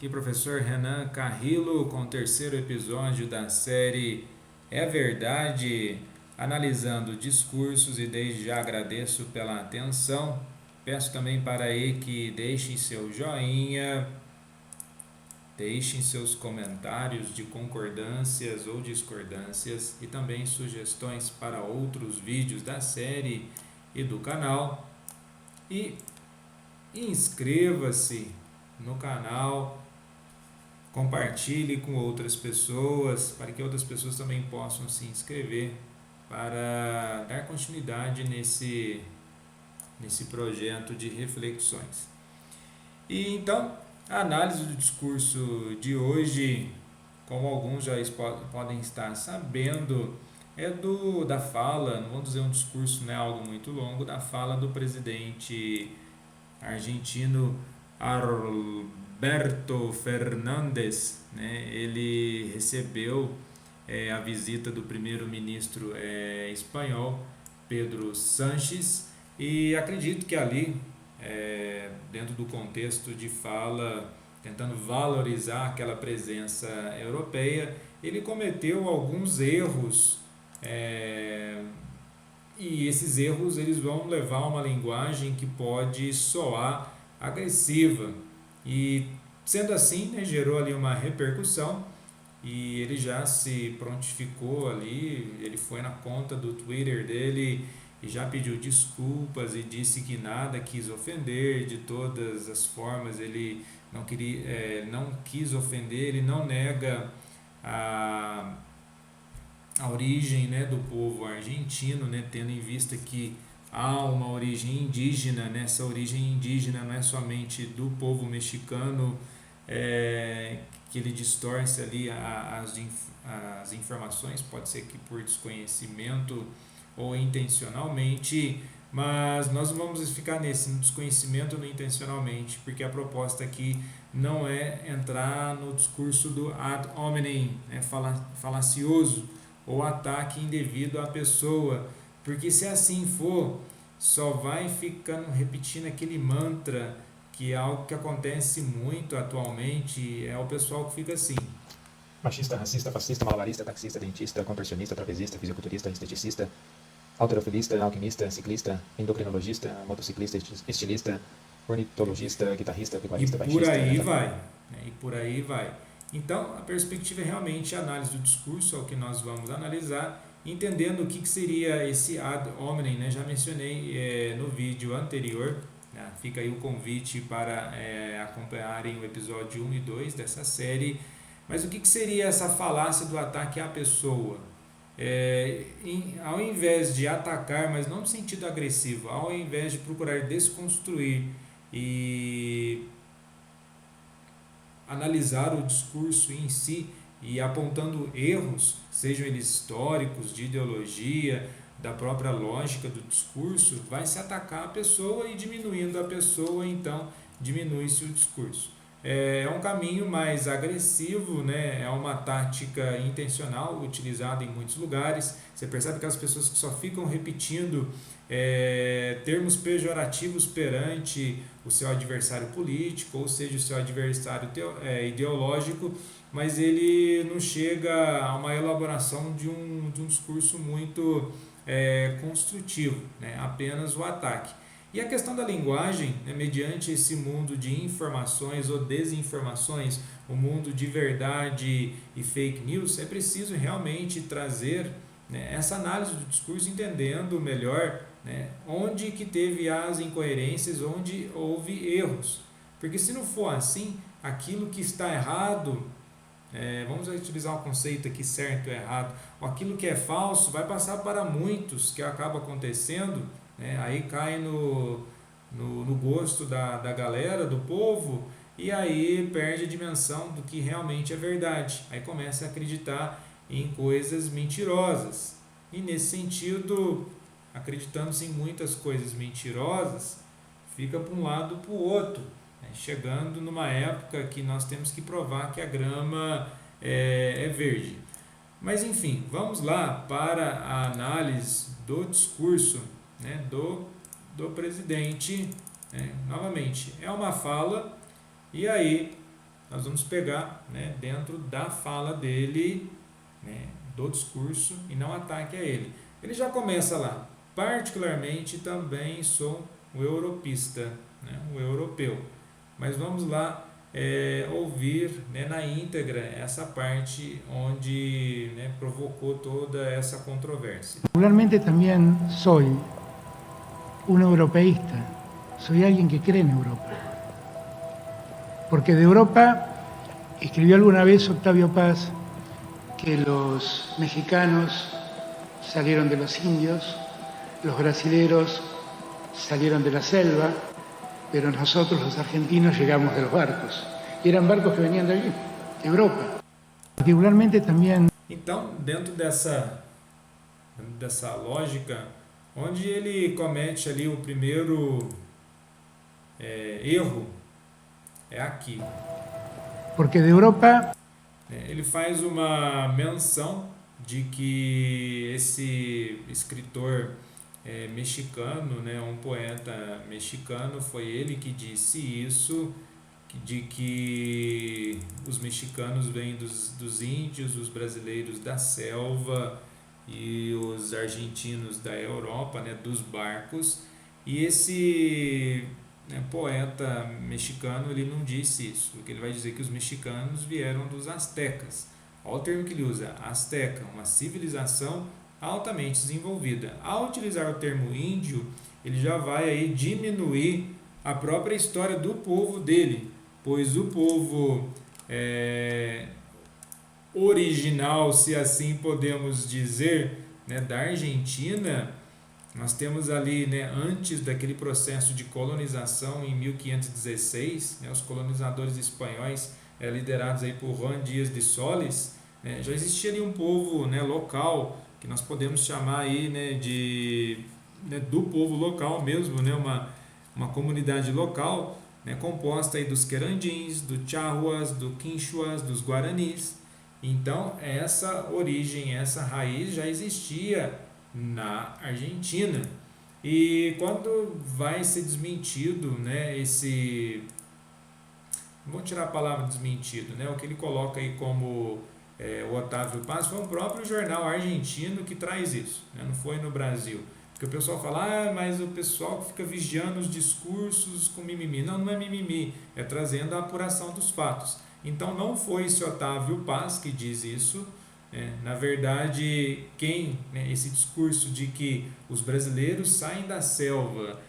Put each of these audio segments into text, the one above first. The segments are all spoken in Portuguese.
Aqui, professor Renan Carrillo, com o terceiro episódio da série É Verdade, analisando discursos, e desde já agradeço pela atenção. Peço também para aí que deixem seu joinha, deixem seus comentários de concordâncias ou discordâncias e também sugestões para outros vídeos da série e do canal. E inscreva-se no canal, compartilhe com outras pessoas, para que outras pessoas também possam se inscrever para dar continuidade nesse projeto de reflexões. E então, a análise do discurso de hoje, como alguns já podem estar sabendo, é da fala, não vamos dizer um discurso, não é algo muito longo, da fala do presidente argentino Alberto Fernandes, né? Ele recebeu a visita do primeiro-ministro espanhol Pedro Sánchez, e acredito que ali, dentro do contexto de fala, tentando valorizar aquela presença europeia, ele cometeu alguns erros, e esses erros eles vão levar a uma linguagem que pode soar agressiva, e sendo assim, né, gerou ali uma repercussão, e ele já se prontificou ali, ele foi na conta do Twitter dele e já pediu desculpas e disse que nada quis ofender, de todas as formas ele não queria, não quis ofender, ele não nega a a origem, né, do povo argentino, né, tendo em vista que há uma origem indígena, né, essa origem indígena não é somente do povo mexicano, que ele distorce ali as informações, pode ser que por desconhecimento ou intencionalmente, mas nós não vamos ficar nesse no desconhecimento ou no intencionalmente, porque a proposta aqui não é entrar no discurso do ad hominem, né, falacioso, ou ataque indevido à pessoa, porque se assim for, só vai ficando repetindo aquele mantra, que é algo que acontece muito atualmente, é o pessoal que fica assim: Machista, racista, fascista, malabarista, taxista, dentista, contorcionista, trapezista, fisiculturista, esteticista, halterofilista, alquimista, ciclista, endocrinologista, motociclista, estilista, ornitologista, guitarrista, e pecuarista, por baixista, aí vai, né? E por aí vai. Então, a perspectiva é realmente a análise do discurso, é o que nós vamos analisar, entendendo o que seria esse ad hominem, né? Já mencionei no vídeo anterior, né? Fica aí o convite para acompanharem o episódio 1 e 2 dessa série. Mas o que seria essa falácia do ataque à pessoa? Ao invés de atacar, mas não no sentido agressivo, ao invés de procurar desconstruir e analisar o discurso em si e apontando erros, sejam eles históricos, de ideologia, da própria lógica do discurso, vai se atacar a pessoa, e diminuindo a pessoa, então diminui-se o discurso. É um caminho mais agressivo, né? É uma tática intencional utilizada em muitos lugares. Você percebe que as pessoas que só ficam repetindo termos pejorativos perante o seu adversário político, ou seja, o seu adversário ideológico, mas ele não chega a uma elaboração de um discurso muito construtivo, né? Apenas o ataque. E a questão da linguagem, né, mediante esse mundo de informações ou desinformações, o mundo de verdade e fake news, é preciso realmente trazer, né, essa análise do discurso, entendendo melhor, né, onde que teve as incoerências, onde houve erros. Porque se não for assim, aquilo que está errado, vamos utilizar o conceito aqui, certo ou errado, ou aquilo que é falso vai passar para muitos, que acaba acontecendo, né? Aí cai no gosto da galera, do povo, e aí perde a dimensão do que realmente é verdade. Aí começa a acreditar em coisas mentirosas. E nesse sentido, acreditando-se em muitas coisas mentirosas, fica para um lado para o outro, né? Chegando numa época que nós temos que provar que a grama é verde. Mas enfim, vamos lá para a análise do discurso, né, do presidente, né? Novamente, é uma fala, e aí nós vamos pegar, né, dentro da fala dele, né, do discurso, e não ataque a ele. Ele já começa lá, particularmente também sou um europista, né, um europeu. Mas vamos lá ouvir, né, na íntegra essa parte onde, né, provocou toda essa controvérsia. Particularmente también soy un europeísta, soy alguien que cree en Europa. Porque de Europa, escribió alguna vez Octavio Paz, que los mexicanos salieron de los indios, los brasileros salieron de la selva, pero nosotros los argentinos llegamos de los barcos. Y eran barcos que venían de allí, de Europa. Particularmente también. Então, dentro dessa lógica, onde ele comete ali o primeiro erro, é aqui. Porque de Europa. Ele faz uma menção de que esse escritor mexicano, né, um poeta mexicano, foi ele que disse isso, de que os mexicanos vêm dos índios, os brasileiros da selva e os argentinos da Europa, né, dos barcos. E esse poeta mexicano, ele não disse isso, porque ele vai dizer que os mexicanos vieram dos astecas. Olha o termo que ele usa, asteca, uma civilização altamente desenvolvida. Ao utilizar o termo índio, ele já vai aí diminuir a própria história do povo dele, pois o povo original, se assim podemos dizer, né, da Argentina, nós temos ali, né, antes daquele processo de colonização em 1516, né, os colonizadores espanhóis liderados aí por Juan Díaz de Solís, né, já existia ali um povo, né, local, que nós podemos chamar aí, né, do povo local mesmo, né, uma comunidade local, né, composta aí dos querandins, do charruas, do quinchuas, dos guaranis. Então essa origem, essa raiz já existia na Argentina. E quando vai ser desmentido, né, vou tirar a palavra desmentido, né, o que ele coloca aí como o Otávio Paz, foi o próprio jornal argentino que traz isso, né, não foi no Brasil. Porque o pessoal fala, mas o pessoal que fica vigiando os discursos com mimimi. Não, não é mimimi, é trazendo a apuração dos fatos. Então não foi esse Otávio Paz que diz isso. Na verdade, esse discurso de que os brasileiros saem da selva,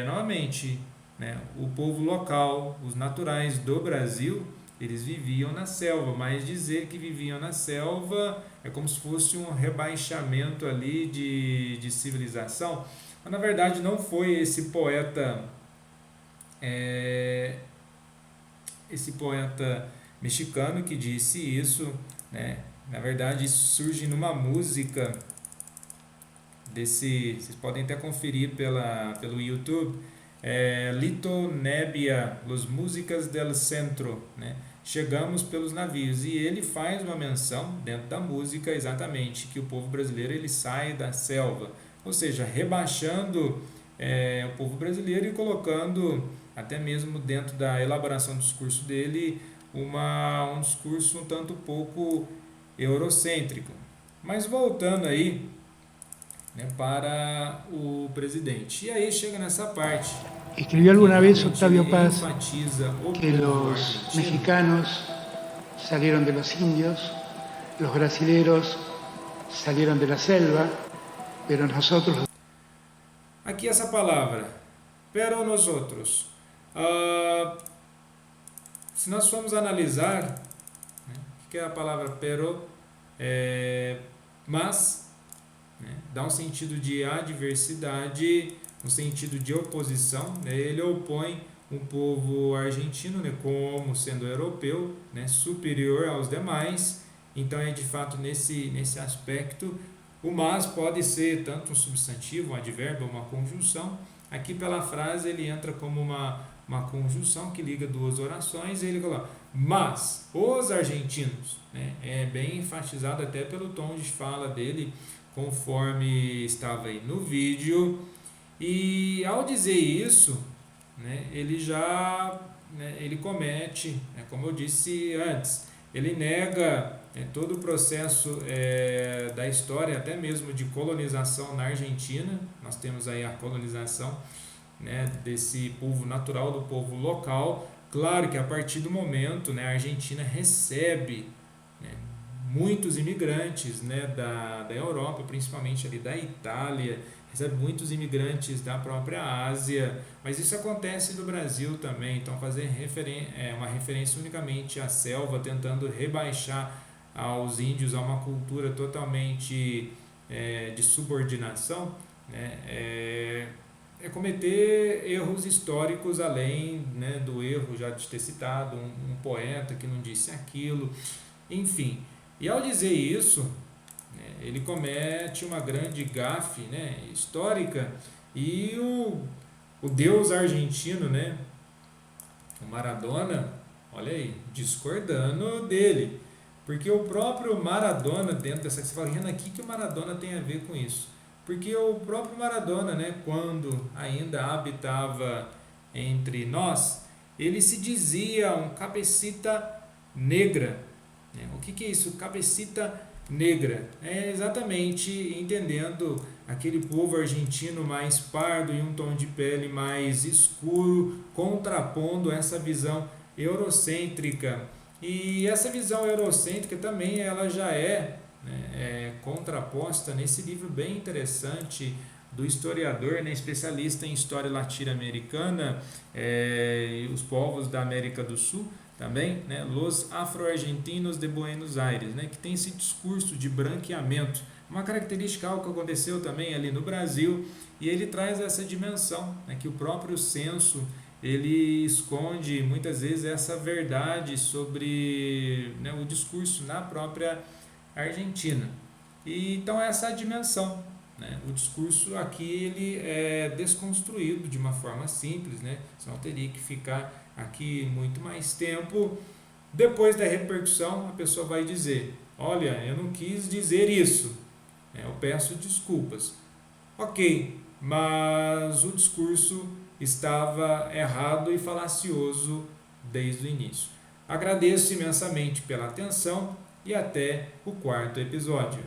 novamente, né, o povo local, os naturais do Brasil, eles viviam na selva, mas dizer que viviam na selva é como se fosse um rebaixamento ali de civilização. Mas na verdade não foi esse poeta mexicano que disse isso, né? Na verdade isso surge numa música vocês podem até conferir pelo YouTube, Lito Nebbia, Los Músicas del Centro, né? Chegamos pelos navios, e ele faz uma menção dentro da música exatamente que o povo brasileiro ele sai da selva, ou seja, rebaixando o povo brasileiro e colocando até mesmo dentro da elaboração do discurso dele um discurso um tanto pouco eurocêntrico. Mas voltando aí, né, para o presidente, e aí chega nessa parte. Escribió alguna vez Octavio Paz que povo los argentino. mexicanos salieron de los indios, los brasileros salieron de la selva, pero nosotros. Aqui essa palavra, pero nosotros. Se nós formos analisar, né, o que é a palavra pero, mas, né, dá um sentido de adversidade, um sentido de oposição, né, ele opõe um povo argentino, né, como sendo europeu, né, superior aos demais. Então é de fato nesse aspecto. O mas pode ser tanto um substantivo, um advérbio, uma conjunção. Aqui pela frase ele entra como uma conjunção que liga duas orações, e ele coloca mas os argentinos, né, é bem enfatizado até pelo tom de fala dele, conforme estava aí no vídeo. E ao dizer isso, né, ele já né, ele comete, como eu disse antes, ele nega todo o processo da história, até mesmo de colonização na Argentina. Nós temos aí a colonização, né, desse povo natural, do povo local. Claro que a partir do momento, né, a Argentina recebe, né, muitos imigrantes, né, da Europa, principalmente ali da Itália, recebe muitos imigrantes da própria Ásia, mas isso acontece no Brasil também. Então fazer uma referência unicamente à selva, tentando rebaixar aos índios a uma cultura totalmente de subordinação, né, é cometer erros históricos, além, né, do erro já de ter citado um poeta que não disse aquilo, enfim. E ao dizer isso, né, ele comete uma grande gafe, né, histórica, e o deus argentino, né, o Maradona, olha aí, discordando dele, porque o próprio Maradona, dentro dessa, você fala, Renan, o que o Maradona tem a ver com isso? Porque o próprio Maradona, né, quando ainda habitava entre nós, ele se dizia um cabecita negra, né? O que é isso? Cabecita negra. É exatamente entendendo aquele povo argentino mais pardo e um tom de pele mais escuro, contrapondo essa visão eurocêntrica. E essa visão eurocêntrica também ela já né, contraposta nesse livro bem interessante do historiador, né, especialista em história latino-americana, os povos da América do Sul também, né, Los Afro-Argentinos de Buenos Aires, né, que tem esse discurso de branqueamento, uma característica algo que aconteceu também ali no Brasil, e ele traz essa dimensão, né, que o próprio censo ele esconde muitas vezes essa verdade sobre, né, o discurso na própria Argentina. E então essa é a dimensão, né? O discurso aqui ele é desconstruído de uma forma simples, né? Senão teria que ficar aqui muito mais tempo. Depois da repercussão, a pessoa vai dizer: olha, eu não quis dizer isso, né? Eu peço desculpas. Ok, mas o discurso estava errado e falacioso desde o início. Agradeço imensamente pela atenção e até o quarto episódio.